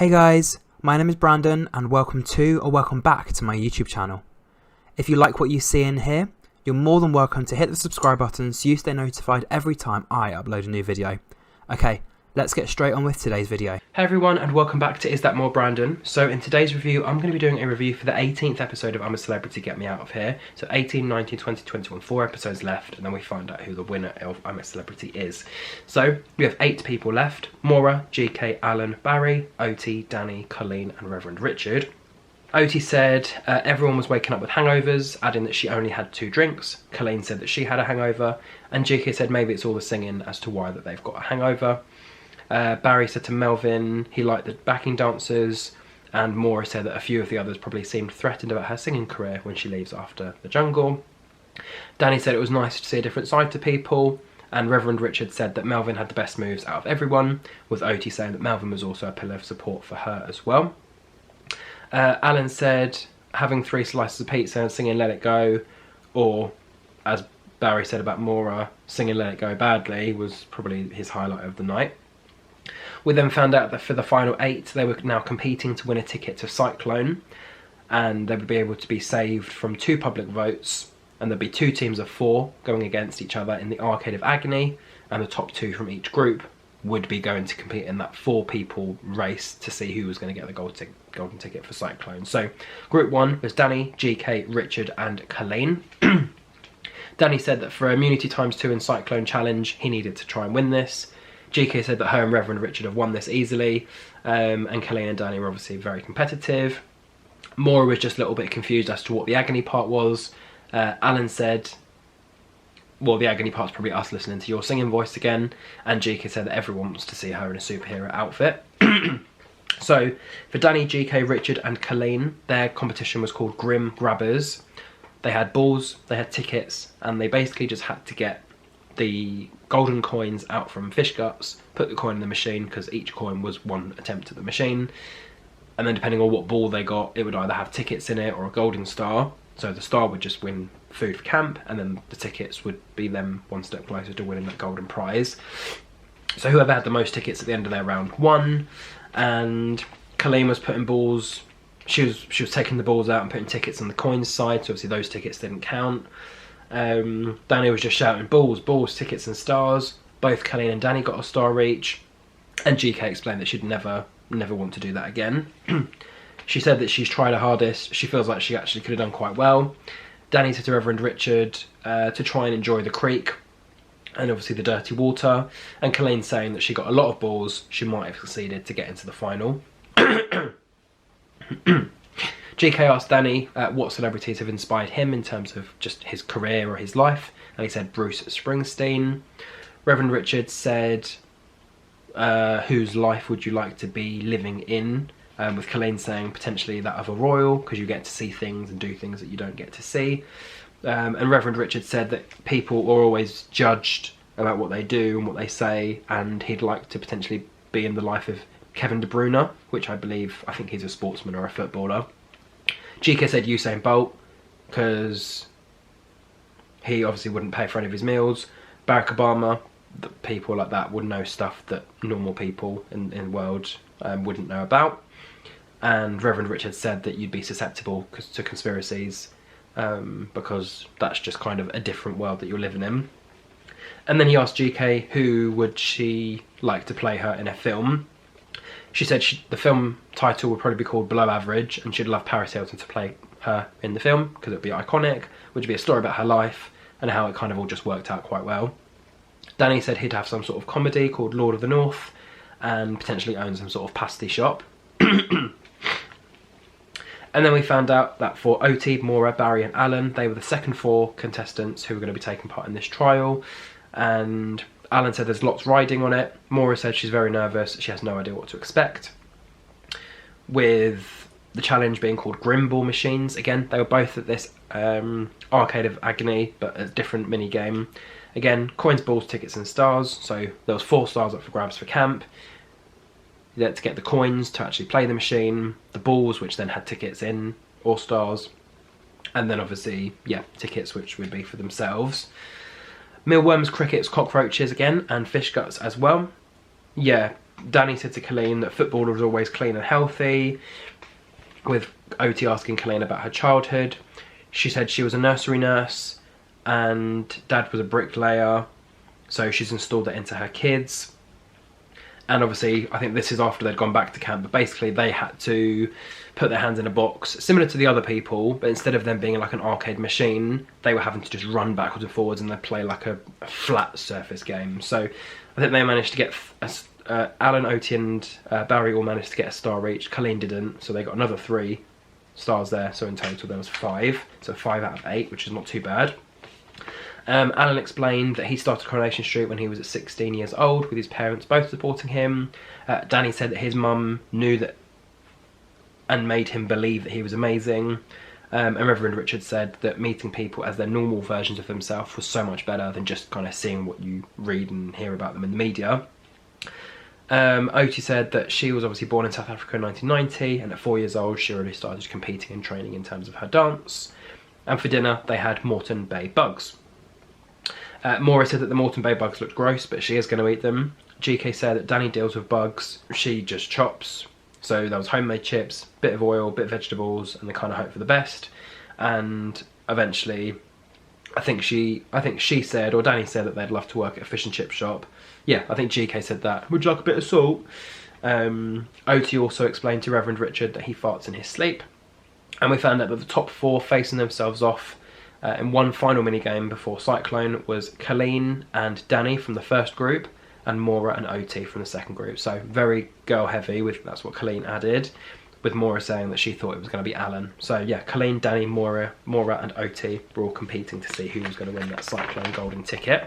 Hey guys, my name is Brandon and welcome to or welcome back to my YouTube channel. If you like what you see in here, you're more than welcome to hit the subscribe button so you stay notified every time I upload a new video. Okay, let's get straight on with today's video. Hey everyone and welcome back to Is That More Brandon. So in today's review, I'm going to be doing a review for the 18th episode of I'm a Celebrity, Get Me Out of Here. So 18, 19, 20, 21, 4 episodes left, and then we find out who the winner of I'm a Celebrity is. So we have 8 people left: Maura, GK, Alan, Barry, OT, Danny, Colleen and Reverend Richard. OT said everyone was waking up with hangovers, adding that she only had 2 drinks. Colleen said that she had a hangover, and GK said maybe it's all the singing as to why that they've got a hangover. Barry said to Melvin he liked the backing dancers, and Maura said that a few of the others probably seemed threatened about her singing career when she leaves after the jungle. Danny said it was nice to see a different side to people, and Reverend Richard said that Melvin had the best moves out of everyone, with OT saying that Melvin was also a pillar of support for her as well. Alan said having 3 slices of pizza and singing Let It Go, or as Barry said about Maura, singing Let It Go badly, was probably his highlight of the night. We then found out that for the final 8 they were now competing to win a ticket to Cyclone, and they would be able to be saved from 2 public votes, and there'd be 2 teams of 4 going against each other in the Arcade of Agony, and the top 2 from each group would be going to compete in that 4-people race to see who was going to get the golden ticket for Cyclone. So group 1 was Danny, GK, Richard and Colleen. Danny said that for Immunity ×2 in Cyclone Challenge he needed to try and win this. GK said that her and Reverend Richard have won this easily, and Colleen and Danny were obviously very competitive. Maura was just a little bit confused as to what the agony part was. Alan said, well, the agony part's probably us listening to your singing voice again, and GK said that everyone wants to see her in a superhero outfit. So for Danny, GK, Richard and Colleen, their competition was called Grim Grabbers. They had balls, they had tickets, and they basically just had to get the golden coins out from fish guts, put the coin in the machine, because each coin was 1 attempt at the machine, and then depending on what ball they got, it would either have tickets in it or a golden star. So the star would just win food for camp, and then the tickets would be them 1 step closer to winning that golden prize. So whoever had the most tickets at the end of their round won, and Colleen was putting balls, she was taking the balls out and putting tickets on the coins side, so obviously those tickets didn't count. Danny was just shouting balls, balls, tickets and stars. Both Colleen and Danny got a star each, and GK explained that she'd never want to do that again. She said that she's tried her hardest, she feels like she actually could have done quite well. Danny said to Reverend Richard to try and enjoy the creek and obviously the dirty water, and Colleen saying that she got a lot of balls, she might have succeeded to get into the final. GK asked Danny what celebrities have inspired him in terms of just his career or his life, and he said Bruce Springsteen. Reverend Richard said whose life would you like to be living in, with Colleen saying potentially that of a royal, because you get to see things and do things that you don't get to see. And Reverend Richard said that people are always judged about what they do and what they say, and he'd like to potentially be in the life of Kevin De Bruyne, which I think he's a sportsman or a footballer. GK said Usain Bolt, because he obviously wouldn't pay for any of his meals. Barack Obama, people like that would know stuff that normal people in the world wouldn't know about. And Reverend Richard said that you'd be susceptible to conspiracies, because that's just kind of a different world that you're living in. And then he asked GK who would she like to play her in a film. She said the film title would probably be called Below Average, and she'd love Paris Hilton to play her in the film because it would be iconic, which would be a story about her life and how it kind of all just worked out quite well. Danny said he'd have some sort of comedy called Lord of the North and potentially own some sort of pasty shop. And then we found out that for OT, Maura, Barry and Alan, they were the second 4 contestants who were going to be taking part in this trial, and Alan said there's lots riding on it. Maura said she's very nervous, she has no idea what to expect. With the challenge being called Grim Ball Machines, again, they were both at this Arcade of Agony, but a different mini game. Again, coins, balls, tickets and stars, so there was 4 stars up for grabs for camp. You had to get the coins to actually play the machine, the balls which then had tickets in, or stars, and then obviously, yeah, tickets which would be for themselves. Mealworms, crickets, cockroaches again, and fish guts as well. Yeah, Danny said to Colleen that football was always clean and healthy, with Oti asking Colleen about her childhood. She said she was a nursery nurse and Dad was a bricklayer, so she's installed that into her kids. And obviously, I think this is after they'd gone back to camp, but basically they had to put their hands in a box, similar to the other people, but instead of them being like an arcade machine, they were having to just run backwards and forwards and they'd play like a flat surface game. So I think they managed to get, Alan, Oti and Barry all managed to get a star each. Colleen didn't, so they got another 3 stars there, so in total there was 5. So 5 out of 8, which is not too bad. Alan explained that he started Coronation Street when he was at 16 years old, with his parents both supporting him. Danny said that his mum knew that and made him believe that he was amazing. And Reverend Richard said that meeting people as their normal versions of themselves was so much better than just kind of seeing what you read and hear about them in the media. Oti said that she was obviously born in South Africa in 1990, and at 4 years old she already started competing and training in terms of her dance. And for dinner they had Moreton Bay bugs. Maura said that the Moreton Bay bugs looked gross, but she is going to eat them. GK said that Danny deals with bugs, she just chops. So there was homemade chips, bit of oil, bit of vegetables, and they kind of hope for the best. And eventually, I think she said, or Danny said, that they'd love to work at a fish and chip shop. Yeah, I think GK said that. Would you like a bit of salt? Oti also explained to Reverend Richard that he farts in his sleep. And we found out that the top 4 facing themselves off in one final mini-game before Cyclone was Colleen and Danny from the first group, and Maura and Oti from the second group. So very girl-heavy, that's what Colleen added, with Maura saying that she thought it was going to be Alan. So yeah, Colleen, Danny, Maura and Oti were all competing to see who was going to win that Cyclone golden ticket.